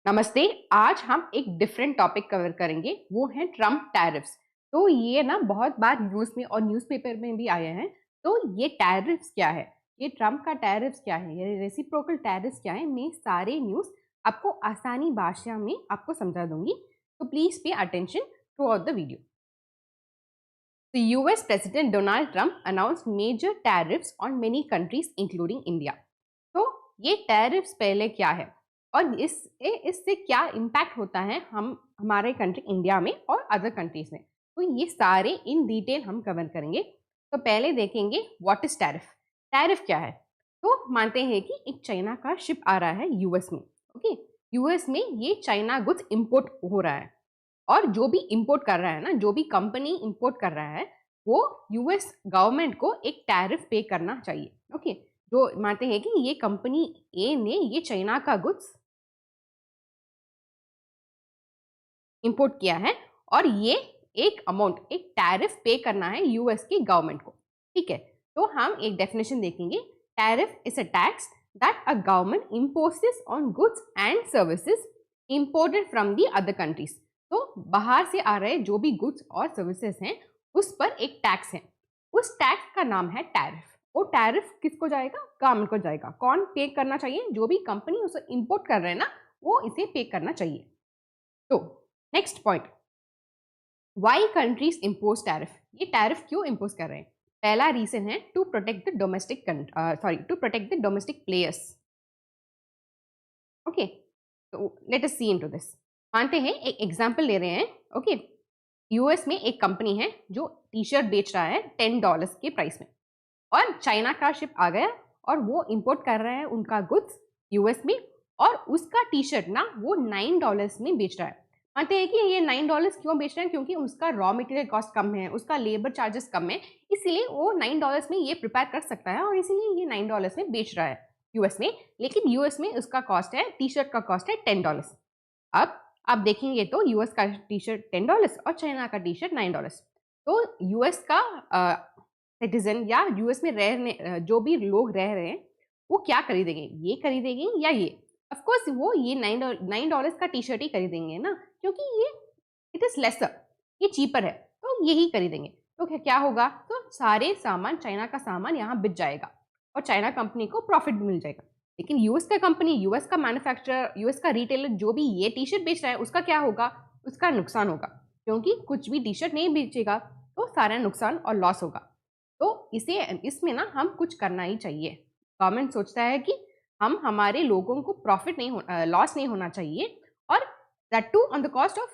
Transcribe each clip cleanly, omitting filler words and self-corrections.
नमस्ते। आज हम एक डिफरेंट टॉपिक कवर करेंगे, वो है ट्रम्प टैरिफ्स। तो ये ना बहुत बार न्यूज़ में और न्यूज़पेपर में भी आए हैं। तो ये टैरिफ्स क्या है, ये ट्रम्प का टैरिफ्स क्या है, ये रेसिप्रोकल टैरिफ्स क्या है, मैं सारे न्यूज़ आपको आसानी भाषा में आपको समझा दूंगी। तो please pay attention through out the video. The US President Donald Trump announced major tariffs on many countries including India। तो ये टैरिफ्स पहले क्या है और इससे क्या इम्पैक्ट होता है हम हमारे कंट्री इंडिया में और अदर कंट्रीज में, तो ये सारे इन डिटेल हम कवर करेंगे। तो पहले देखेंगे व्हाट इज टैरिफ। टैरिफ क्या है? तो मानते हैं कि एक चाइना का शिप आ रहा है यूएस में। ओके, यूएस में ये चाइना गुड्स इंपोर्ट हो रहा है और जो भी इंपोर्ट कर रहा है ना, जो भी कंपनी इंपोर्ट कर रहा है, वो यूएस गवर्नमेंट को एक टैरिफ पे करना चाहिए। ओके, जो मानते हैं कि ये कंपनी ए ने ये चाइना का गुड्स इंपोर्ट किया है और ये एक अमाउंट, एक टैरिफ पे करना है यूएस की गवर्नमेंट को। ठीक है, तो हम एक डेफिनेशन देखेंगे। Tariff is a tax that a government imposes on goods and services imported from the other countries. तो बाहर से आ रहे जो भी गुड्स और सर्विसेज हैं उस पर एक टैक्स है, उस टैक्स का नाम है टैरिफ। वो टैरिफ किसको जाएगा? गवर्नमेंट को जाएगा। कौन पे करना चाहिए? जो भी कंपनी उसे इंपोर्ट कर रहे हैं ना, वो इसे पे करना चाहिए। तो next point, why countries impose tariff. ये टैरिफ क्यों इम्पोज कर रहे हैं? पहला रीजन है to protect the domestic to protect the domestic players. Okay, तो let us see into this. मानते हैं एक एग्जांपल ले रहे हैं। ओके, यूएस में एक कंपनी है जो टी शर्ट बेच रहा है $10 के प्राइस में, और चाइना का शिप आ गया और वो इंपोर्ट कर रहा है उनका गुड्स यूएस में, और उसका टी शर्ट ना वो $9 में बेच रहा है। मानते हैं कि ये $9 क्यों बेच रहा है? क्योंकि उसका रॉ मटेरियल कॉस्ट कम है, उसका लेबर चार्जेस कम है, इसीलिए वो $9 में ये प्रिपेयर कर सकता है और इसीलिए ये $9 में बेच रहा है यूएस में। लेकिन यूएस में उसका कॉस्ट है, टी शर्ट का कॉस्ट है $10। अब आप देखेंगे तो यूएस का टी शर्ट $10 और चाइना का टी शर्ट $9। तो यूएस का सिटीजन या यूएस में जो भी लोग रह रहे हैं, वो क्या खरीदेंगे? ये खरीदेंगे या ये? ऑफ कोर्स वो ये $9 का टी शर्ट ही खरीदेंगे ना, क्योंकि ये इट इज लेसर, ये चीपर है, तो यही खरीदेंगे। तो क्या होगा? तो सारे सामान, चाइना का सामान यहाँ बिक जाएगा और चाइना कंपनी को प्रॉफिट भी मिल जाएगा। लेकिन यूएस का कंपनी, यूएस का मैन्युफैक्चरर, यूएस का रिटेलर जो भी ये टी शर्ट बेच रहा है, उसका क्या होगा? उसका नुकसान होगा, क्योंकि कुछ भी टी शर्ट नहीं बेचेगा तो सारा नुकसान और लॉस होगा। तो इसे इसमें ना हम कुछ करना ही चाहिए। गवर्नमेंट सोचता है कि हम हमारे लोगों को प्रॉफिट नहीं लॉस नहीं होना चाहिए, और that to on the cost of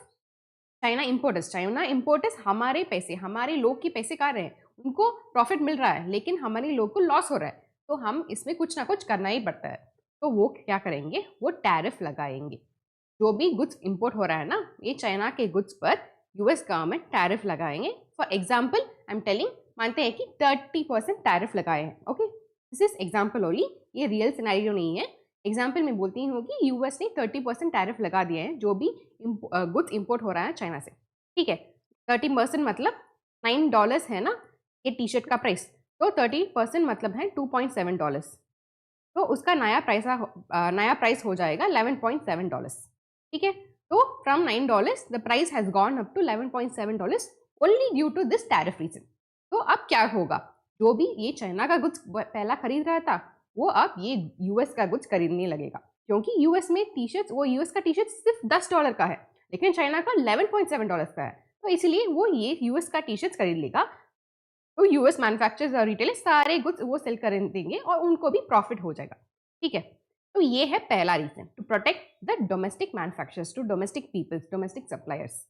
China importers. China importers हमारे पैसे, हमारे लोग के पैसे खा रहे हैं, उनको प्रॉफिट मिल रहा है लेकिन हमारे लोग को लॉस हो रहा है। तो हम इसमें कुछ ना कुछ करना ही पड़ता है। तो वो क्या करेंगे? वो टैरिफ लगाएंगे। जो भी गुड्स इंपोर्ट हो रहा है ना, ये चाइना के गुड्स पर यूएस गवर्नमेंट टैरिफ लगाएंगे। For example I am telling, मानते हैं कि 30% टैरिफ लगाए हैं। Okay, this is example only, ये रियल सिनेरियो नहीं है। एग्जाम्पल में बोलती हूँ कि यूएस ने 30% टैरिफ लगा दिए हैं जो भी गुड्स इंपोर्ट हो रहा है चाइना से। ठीक है, 30% मतलब $9 है ना ये टी शर्ट का प्राइस, तो 30% मतलब है $2.7। तो उसका नया प्राइस हो जाएगा $11.7। ठीक है, तो from $9 the price has gone up to $11.7 only due to this tariff reason. तो अब क्या होगा? जो भी ये चाइना का गुड्स पहला खरीद रहा था, वो अब ये यूएस का गुड्स खरीदने लगेगा, क्योंकि यूएस में टी शर्ट, वो यूएस का टी शर्ट सिर्फ $10 का है लेकिन चाइना का $11.7 का है। तो इसलिए वो ये यूएस का टी शर्ट खरीद लेगा। तो यूएस मैन्युफैक्चरर्स और रिटेलर सारे गुड्स वो सेल कर देंगे और उनको भी प्रॉफिट हो जाएगा। ठीक है, तो ये है पहला reason, to protect the domestic manufacturers, to domestic peoples, domestic suppliers.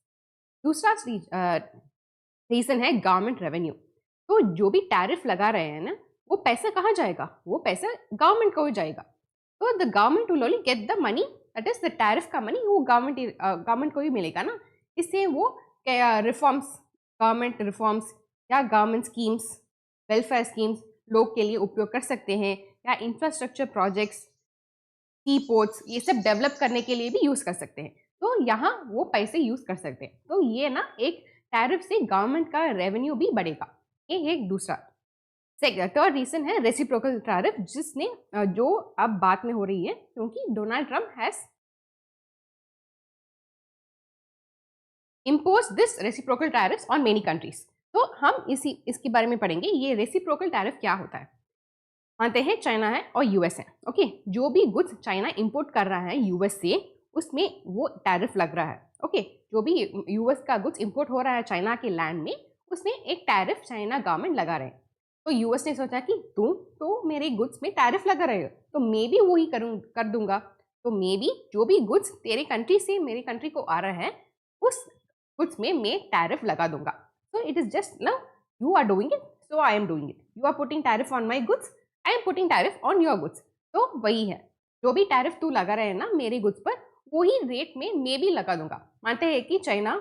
दूसरा रीजन है गवर्नमेंट रेवेन्यू। तो जो भी टैरिफ लगा रहे हैं ना, वो पैसा कहाँ जाएगा? वो पैसा गवर्नमेंट को ही जाएगा। तो the government will only get the money, that is the tariff का मनी, वो गवर्नमेंट को ही मिलेगा ना। इससे वो रिफॉर्म्स, गवर्नमेंट रिफॉर्म्स या गवर्नमेंट स्कीम्स, वेलफेयर स्कीम्स लोग के लिए उपयोग कर सकते हैं, या इंफ्रास्ट्रक्चर प्रोजेक्ट्स, सी पोर्ट्स, ये सब डेवलप करने के लिए भी यूज कर सकते हैं। तो यहाँ वो पैसे यूज कर सकते हैं। तो ये ना एक टैरिफ से गवर्नमेंट का रेवेन्यू भी बढ़ेगा। ये एक दूसरा। थर्ड रीजन है रेसिप्रोकल टैरिफ, जिसने जो अब बात में हो रही है, क्योंकि Donald Trump has impose this reciprocal tariffs on many countries. तो हम इसके बारे में पढ़ेंगे, ये रेसिप्रोकल टैरिफ क्या होता है। मानते हैं चाइना है और यूएस है, ओके। जो भी गुड्स चाइना इंपोर्ट कर रहा है यूएस से, उसमें वो टैरिफ लग रहा है, ओके। जो भी यूएस का गुड्स इंपोर्ट हो रहा है चाइना के लैंड में, उसमें एक टैरिफ चाइना गवर्नमेंट लगा रहे हैं। तो यूएस ने सोचा कि तुम तो मेरे गुड्स में टैरिफ लगा रहे हो, तो मैं भी वही कर दूंगा। तो मे बी जो भी गुड्स तेरे कंट्री से मेरे कंट्री को आ रहा है, उस गुड्स में मैं टैरिफ लगा दूंगा। So it is just now you are doing it, so I am doing it. You are putting tariff on my goods, I am putting tariff on your goods. तो वही है, जो भी टैरिफ तू लगा रहे हैं ना मेरे गुड्स पर, वही रेट में मैं भी लगा दूंगा। मानते हैं कि चाइना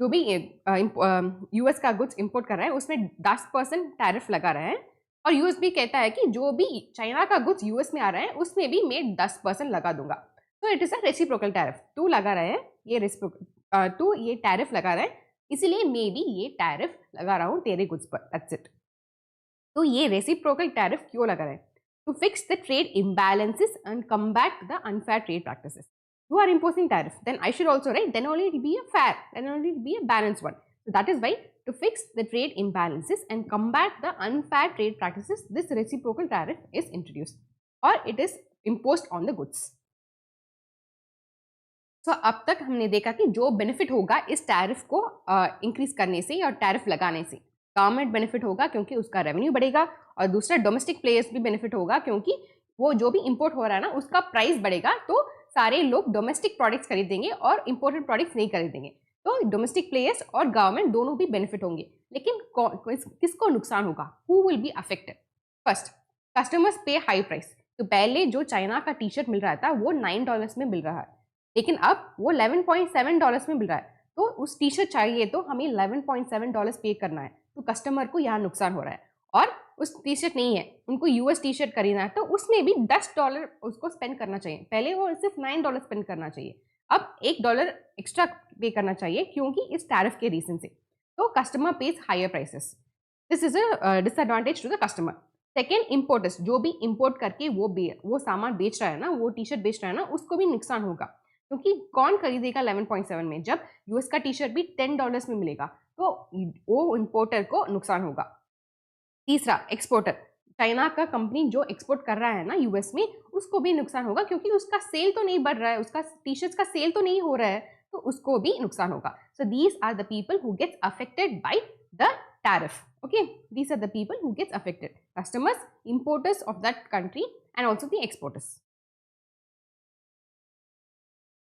जो भी यूएस का गुड्स इंपोर्ट कर रहा है उसमें 10% टैरिफ लगा रहा है, और यूएस भी कहता है कि जो भी चाइना का गुड्स यूएस में आ रहा है उसमें भी मैं 10% लगा दूंगा। तो it is a reciprocal tariff. तू लगा रहा है ये रेसिप्रोकल, तू ये टैरिफ लगा रहा है, इसीलिए मैं भी ये टैरिफ लगा रहा हूँ तेरे गुड्स पर, दैट्स इट। तो ये रेसिप्रोकल टैरिफ क्यों लगा रहा है? To fix the trade imbalances and combat the unfair trade practices. You are imposing tariff, then I should also, right? Then only it will be a fair, then only it will be a balanced one. So that is why, to fix the trade imbalances and combat the unfair trade practices, this reciprocal tariff is introduced, or it is imposed on the goods. So अब तक हमने देखा कि जो benefit होगा इस tariff को increase करने से या टैरिफ लगाने से, गवर्नमेंट बेनिफिट होगा क्योंकि उसका रेवेन्यू बढ़ेगा, और दूसरा डोमेस्टिक प्लेयर्स भी बेनिफिट होगा क्योंकि वो जो भी इंपोर्ट हो रहा है ना उसका प्राइस बढ़ेगा, तो सारे लोग डोमेस्टिक प्रोडक्ट्स खरीदेंगे और इंपोर्टेड प्रोडक्ट्स नहीं खरीदेंगे। तो डोमेस्टिक प्लेयर्स और गवर्नमेंट दोनों भी बेनिफिट होंगे। लेकिन किसको नुकसान होगा? Who will be affected? First, customers पे हाई प्राइस। तो पहले जो चाइना का टी शर्ट मिल रहा था वो $9 में मिल रहा है, लेकिन अब वो $11.7 में मिल रहा है। तो उस टी शर्ट चाहिए तो हमें $11.7 पे करना है, तो कस्टमर को यहाँ नुकसान हो रहा है। और उस टी शर्ट नहीं है, उनको यूएस टी शर्ट खरीदना है, तो उसमें भी $10 उसको स्पेंड करना चाहिए। पहले वो सिर्फ $9 स्पेंड करना चाहिए, अब $1 एक्स्ट्रा पे करना चाहिए क्योंकि इस टैरिफ के रीजन से। तो customer pays higher prices, this is a disadvantage to the customer. Second, importers, जो भी इम्पोर्ट करके वो सामान बेच रहा है ना, वो टी शर्ट बेच रहा है ना, उसको भी नुकसान होगा क्योंकि कौन खरीदेगा 11.7 में, जब यूएस का टी शर्ट भी $10 में मिलेगा, तो वो इम्पोर्टर को नुकसान होगा। तीसरा, एक्सपोर्टर, चाइना का कंपनी जो एक्सपोर्ट कर रहा है ना यूएस में, उसको भी नुकसान होगा क्योंकि उसका सेल तो नहीं बढ़ रहा है, उसका टी शर्ट्स का सेल तो नहीं हो रहा है, तो उसको भी नुकसान होगा। So these are the people who gets affected by the tariff, okay. These are the people who gets affected, customers, importers of that country and also the exporters.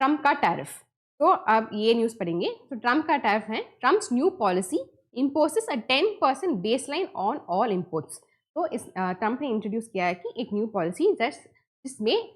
Trump का टैरिफ, तो अब ये न्यूज़ पढ़ेंगे। तो Trump का tariff है, Trump's new policy imposes a 10% baseline on all imports. तो इस ट्रम्प ने इंट्रोड्यूस किया है कि एक न्यू पॉलिसी जिसमें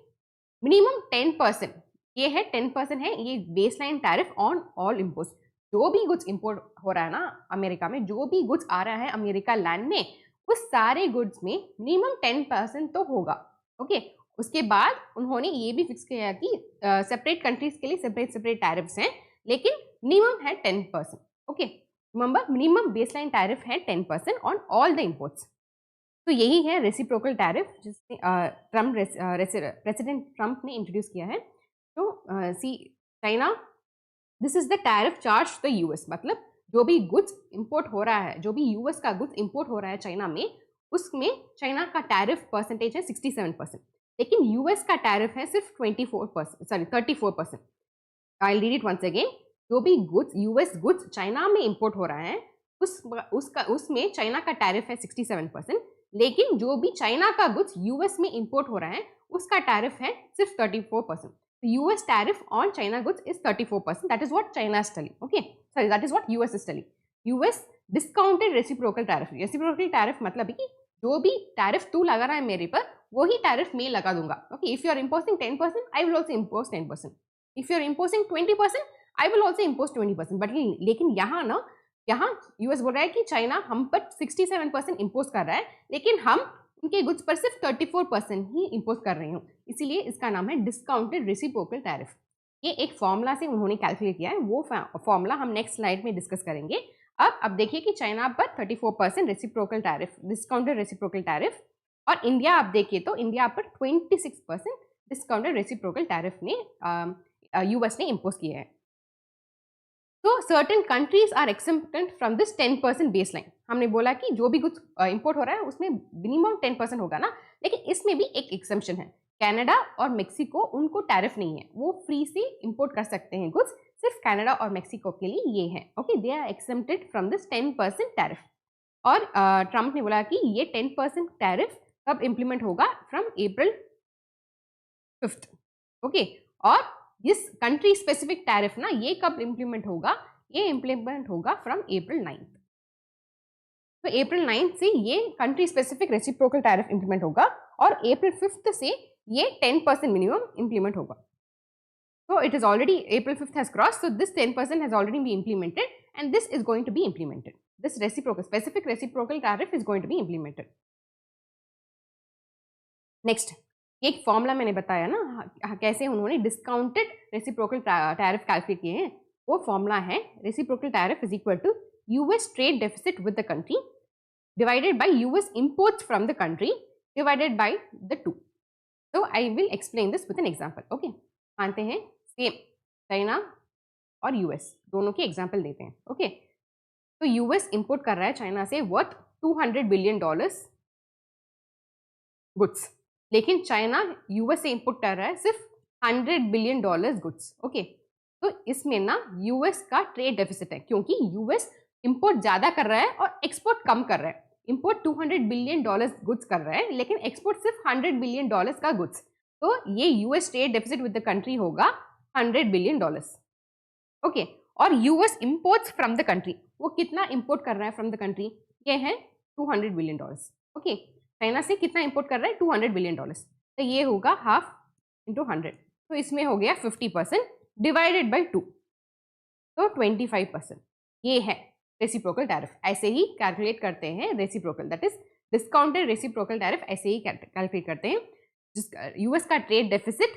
मिनिमम 10%, ये है 10% है ये baseline tariff on all imports. जो भी गुड्स इंपोर्ट हो रहा है ना अमेरिका में, जो भी गुड्स आ रहा है अमेरिका लैंड में, उस सारे गुड्स में मिनिमम 10% तो होगा, ओके। उसके बाद उन्होंने ये भी फिक्स किया कि सेपरेट कंट्रीज के लिए सेपरेट सेपरेट टैरिफ्स हैं, लेकिन मिनिमम है 10%, okay. Remember, minimum baseline tariff है 10% ऑन ऑल द इंपोर्ट्स। तो यही है रेसिप्रोकल टैरिफ जिसने प्रेसिडेंट ट्रम्प ने इंट्रोड्यूस किया है। तो see China, this is the tariff charge the US, मतलब जो भी गुड्स इंपोर्ट हो रहा है, जो भी यूएस का गुड्स इंपोर्ट हो रहा है चाइना में, उसमें चाइना का टैरिफ परसेंटेज है 67%, लेकिन यूएस का टैरिफ है सिर्फ 34%। I read it once again. जो भी गुड्स यूएस गुड्स चाइना में इंपोर्ट हो रहा है उसमें चाइना का टैरिफ है 67%, लेकिन जो भी चाइना का गुड्स यूएस में इंपोर्ट हो रहा है उसका टैरिफ है सिर्फ 34%। US tariff on China goods is 34%. That is what China is telling. Okay, sorry, that is what US is telling. US discounted reciprocal tariff. Reciprocal tariff मतलब है कि जो भी टैरिफ तू लगा रहा है मेरे पर, वही टैरिफ मैं लगा दूंगा। Okay, if you are imposing 10%, I will also impose 10%। If you are imposing 20%, I will also impose 20%। But लेकिन यहाँ यूएस बोल रहा है कि चाइना हम पर 67% इम्पोज कर रहा है, लेकिन हम उनके गुड्स पर सिर्फ 34% ही इम्पोज कर रही हूँ, इसीलिए इसका नाम है डिस्काउंटेड रेसिप्रोकल टैरिफ। ये एक फॉर्मूला से उन्होंने कैलकुलेट किया है, वो फॉर्मूला हम नेक्स्ट स्लाइड में डिस्कस करेंगे। अब देखिए कि चाइना पर 34% reciprocal tariff, discounted reciprocal tariff, और इंडिया आप देखिए तो इंडिया पर 26% डिस्काउंटेड रेसिप्रोकल टैरिफ ने यूएस ने इम्पोज किया है। तो certain countries are excepted from this 10% base line. हमने बोला कि जो भी गुड्स इंपोर्ट हो रहा है उसमें मिनिमम 10% होगा ना, लेकिन इसमें भी एक एक्सेप्शन है। कनाडा और मेक्सिको उनको टैरिफ नहीं है, वो फ्री से इंपोर्ट कर सकते हैं गुड्स, सिर्फ कनाडा और मेक्सिको के लिए ये है। Okay, they are excepted from this 10% tariff. और ट्रम्प ने बोला कि ये 10% टैरिफ कब इंप्लीमेंट होगा, फ्रॉम April 5th। ओके, और इस कंट्री स्पेसिफिक टैरिफ ना ये कब इंप्लीमेंट होगा, ये इंप्लीमेंट होगा फ्रॉम April 9th। तो April 9th से ये country specific reciprocal tariff implement होगा और April 5th से ये 10% मिनिमम इंप्लीमेंट होगा। So it is already April 5th has crossed, so this 10% has already been implemented and this is going to be implemented. This reciprocal, specific reciprocal tariff is going to be implemented. Next, एक formula मैंने बताया ना कैसे उन्होंने discounted reciprocal tariff calculate किए हैं। वो formula है reciprocal tariff is equal to US trade deficit with the country divided by US imports from the country divided by the two. So I will explain this with an example. Okay, मानते हैं same China और US दोनों के example देते हैं। Okay, तो US import कर रहा है चाइना से वर्थ $200 बिलियन गुड्स, लेकिन चाइना यूएस से इंपोर्ट कर रहा है सिर्फ $100 बिलियन गुड्स। ओके, तो इसमें ना यूएस का ट्रेड डेफिसिट है, क्योंकि यूएस इंपोर्ट ज्यादा कर रहा है और एक्सपोर्ट कम कर रहा है। इंपोर्ट $200 बिलियन गुड्स कर रहा है, लेकिन एक्सपोर्ट सिर्फ $100 बिलियन का गुड्स। तो ये US trade deficit with the country होगा $100 बिलियन। ओके, और US imports from the country, वो कितना इंपोर्ट कर रहा है फ्रॉम द कंट्री, ये है $200 बिलियन। ओके, चाइना से कितना इंपोर्ट कर रहा है, $200 बिलियन, तो ये होगा हाफ इंटू 100, तो इसमें हो गया 50% डिवाइडेड बाई 2, तो 25%। ये है रेसिप्रोकल टैरिफ। ऐसे ही कैलकुलेट करते हैं reciprocal, that is discounted reciprocal tariff, ऐसे ही कैलकुलेट करते हैं। जिसका यूएस का trade deficit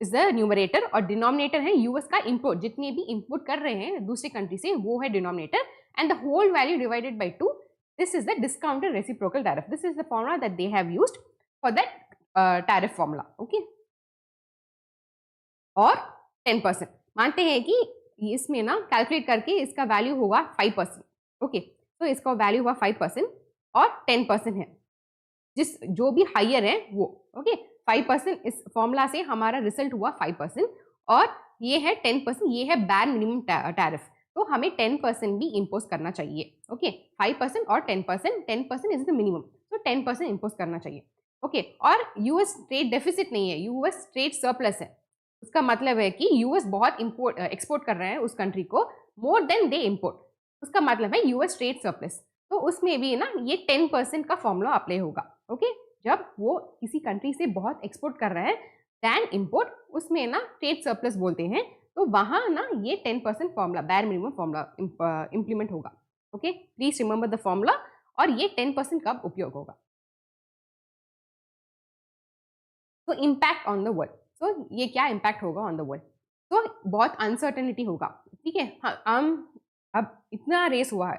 is the numerator और डिनोमिनेटर है यूएस का इंपोर्ट, जितने भी इंपोर्ट कर रहे हैं दूसरी कंट्री से वो है denominator, and the whole value divided by 2, this is the discounted reciprocal tariff. This is the formula that they have used for that tariff formula. Okay, और 10% मानते हैं कि इसमें ना कैलकुलेट करके इसका वैल्यू होगा 5%। ओके, तो इसका वैल्यू हुआ 5% और 10% है, जिस जो भी हायर है वो। ओके, 5% इस फॉर्मूला से हमारा रिजल्ट हुआ 5% और ये है 10%, ये है बैर मिनिमम टैरिफ, तो हमें 10% भी इम्पोज करना चाहिए। ओके, 5% और 10%, 10% इज द मिनिमम, तो 10% इम्पोज करना चाहिए। ओके, और यूएस ट्रेड डेफिसिट नहीं है, यूएस ट्रेड सरप्लस है। उसका मतलब है कि यूएस बहुत एक्सपोर्ट कर रहे हैं उस कंट्री को, मोर देन दे इंपोर्ट, उसका मतलब है यूएस ट्रेड सरप्लस। तो उसमें भी ना ये 10% का फॉर्मूला अप्लाई होगा। ओके, जब वो किसी कंट्री से बहुत एक्सपोर्ट कर रहा है दैन इंपोर्ट, उसमें ना ट्रेड सरप्लस बोलते हैं, तो वहां ना ये 10% फॉर्मूला, बैर मिनिमम फॉर्मूला इंप्लीमेंट होगा। Okay, please remember the formula. और ये 10% कब उपयोग होगा, तो इम्पैक्ट ऑन द वर्ल्ड। तो ये क्या इम्पैक्ट होगा ऑन द वर्ल्ड, तो बहुत अनसर्टेनिटी होगा। ठीक है, हम अब इतना रेस हुआ है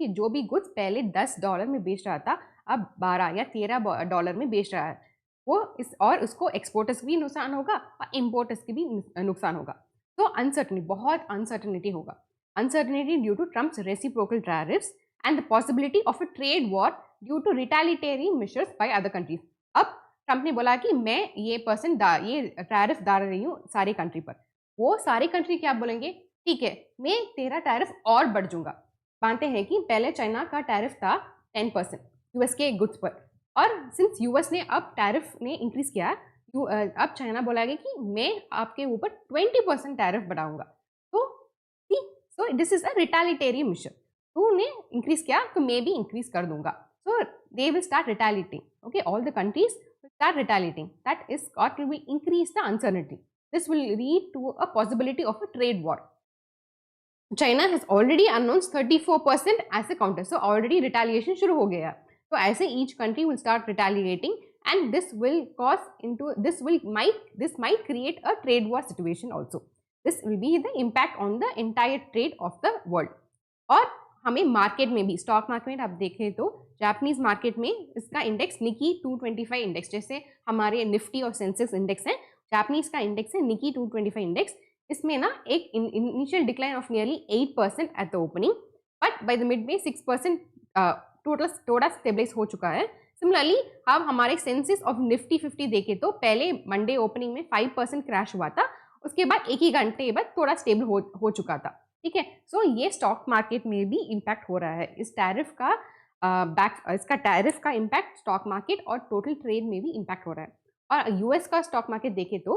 कि जो भी गुड्स पहले $10 में बेच रहा था अब 12 या 13 डॉलर में बेच रहा है, वो इस और उसको एक्सपोर्टर्स भी नुकसान होगा और इम्पोर्टर्स की भी नुकसान होगा। तो अनसर्टनिटी, बहुत अनसर्टनिटी होगा। Uncertainty due to Trump's reciprocal tariffs and the possibility of a trade war due to retaliatory measures by other countries. अब ट्रम्प ने बोला कि मैं ये ये टैरिफ डाल रही हूँ सारी कंट्री पर, वो सारी कंट्री क्या बोलेंगे, ठीक है मैं तेरा टैरिफ और बढ़ जाऊंगा। मानते हैं कि पहले चाइना का टैरिफ था 10% यूएस के गुड्स पर, और सिंस यूएस ने अब टैरिफ ने इंक्रीज किया, अब चाइना बोलेगा कि मैं आपके ऊपर 20% टैरिफ बढ़ाऊंगा। तो so this is a retaliatory measure, तूने इंक्रीज किया तो मैं भी इंक्रीज कर दूंगा। So they will start retaliating. Okay, all the countries start retaliating. That is what will increase the uncertainty. This will lead to a possibility of a trade war. China has already announced 34% as a counter, so already retaliation शुरू हो गया। तो ऐसे each country will start retaliating, and this might create a trade war situation also. This will be the impact on the entire trade of the world. और हमें market में भी, stock market आप देखें तो जापानीज मार्केट में इसका index निकी 225 index, जैसे हमारे निफ्टी और सेंसेक्स इंडेक्स है, जापानीज का इंडेक्स है निकी 225 इंडेक्स। इसमें ना एक initial decline of nearly 8% at the opening, but by the mid में 6% टोटल थोड़ा स्टेबलाइज हो चुका है। सिमिलरली हम हमारे सेंसेस ऑफ निफ्टी 50 देखें तो पहले मंडे ओपनिंग में 5% क्रैश हुआ था, उसके बाद एक ही घंटे बाद थोड़ा स्टेबल हो चुका था। ठीक है, सो ये स्टॉक मार्केट में भी इम्पैक्ट हो रहा है। इस टैरिफ का इसका टैरिफ का इम्पैक्ट स्टॉक मार्केट और टोटल ट्रेड में भी इम्पैक्ट हो रहा है। और यूएस का स्टॉक मार्केट देखें तो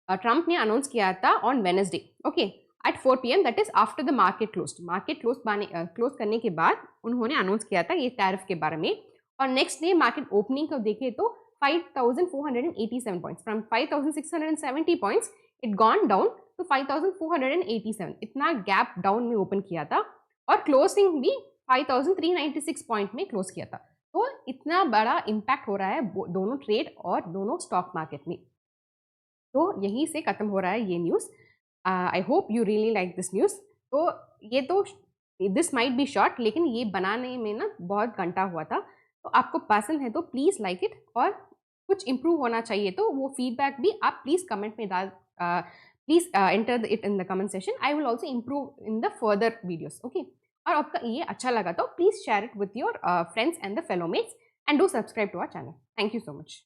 ट्रंप ने अनाउंस किया था on Wednesday, okay, at 4 PM, that is after the market close करने के बाद उन्होंने अनाउंस किया था ये टैरिफ के बारे में। और नेक्स्ट डे मार्केट ओपनिंग को देखें तो 5,487 points, from 5,670 points it gone down to 5,487, इतना गैप डाउन में ओपन किया था। और क्लोजिंग भी 5,396 पॉइंट में क्लोज किया था। तो इतना बड़ा इम्पैक्ट हो रहा है दोनों ट्रेड और दोनों स्टॉक मार्केट में। तो यहीं से खत्म हो रहा है ये news. I hope you really like this news. तो ये तो दिस माइट बी शॉर्ट, लेकिन ये बनाने में ना बहुत घंटा हुआ था। तो आपको पसंद है तो प्लीज़ लाइक इट, और कुछ इम्प्रूव होना चाहिए तो वो फीडबैक भी आप प्लीज़ कमेंट में डाल, please enter it in the comment session. I will also improve in the further videos, okay. और आपका ये अच्छा लगा तो please share it with your friends and the fellow mates, and do subscribe to our channel. Thank you so much.